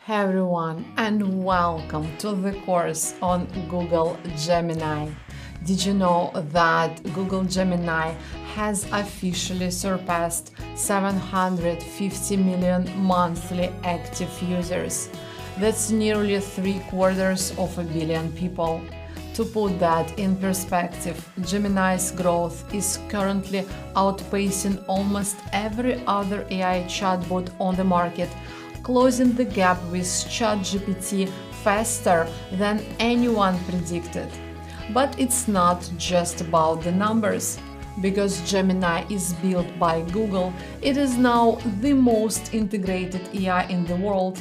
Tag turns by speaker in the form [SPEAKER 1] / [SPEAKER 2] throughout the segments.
[SPEAKER 1] Hey everyone, and welcome to the course on Google Gemini. Did you know that Google Gemini has officially surpassed 750 million monthly active users? That's nearly 750 million people. To put that in perspective, Gemini's growth is currently outpacing almost every other AI chatbot on the market, closing the gap with ChatGPT faster than anyone predicted. But it's not just about the numbers. Because Gemini is built by Google, it is now the most integrated AI in the world.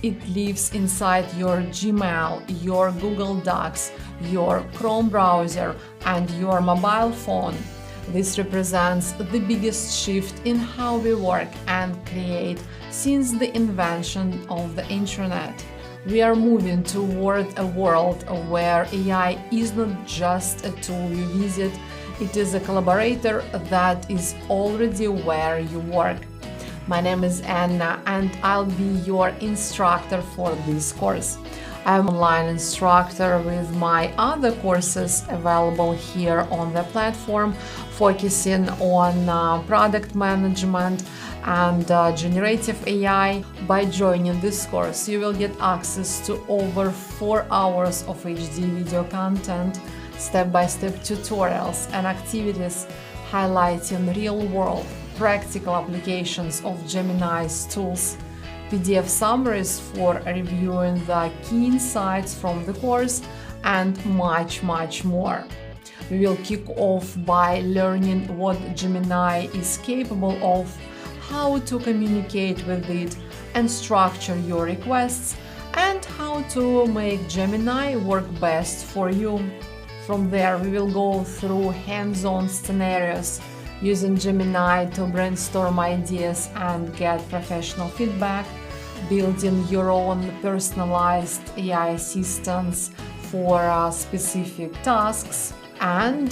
[SPEAKER 1] It lives inside your Gmail, your Google Docs, your Chrome browser, and your mobile phone. This represents the biggest shift in how we work and create since the invention of the internet. We are moving toward a world where AI is not just a tool you visit, it is a collaborator that is already where you work. My name is Anna and I'll be your instructor for this course. I'm an online instructor with my other courses available here on the platform, focusing on product management and generative AI. By joining this course, you will get access to over 4 hours of HD video content, step-by-step tutorials and activities highlighting real-world practical applications of Gemini's tools, PDF summaries for reviewing the key insights from the course, and much more. We will kick off by learning what Gemini is capable of, how to communicate with it and structure your requests, and how to make Gemini work best for you. From there, we will go through hands-on scenarios, using Gemini to brainstorm ideas and get professional feedback, building your own personalized AI assistants for specific tasks, and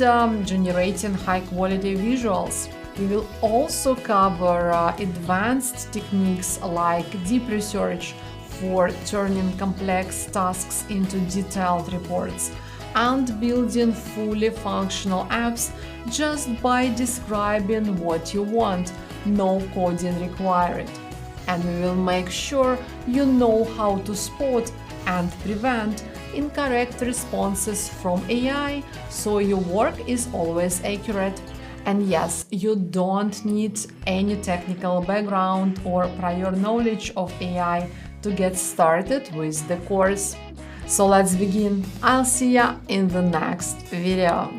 [SPEAKER 1] generating high-quality visuals. We will also cover advanced techniques like deep research for turning complex tasks into detailed reports, and building fully functional apps just by describing what you want, no coding required. And we will make sure you know how to spot and prevent incorrect responses from AI, so your work is always accurate. And yes, you don't need any technical background or prior knowledge of AI to get started with the course. So let's begin. I'll see ya in the next video.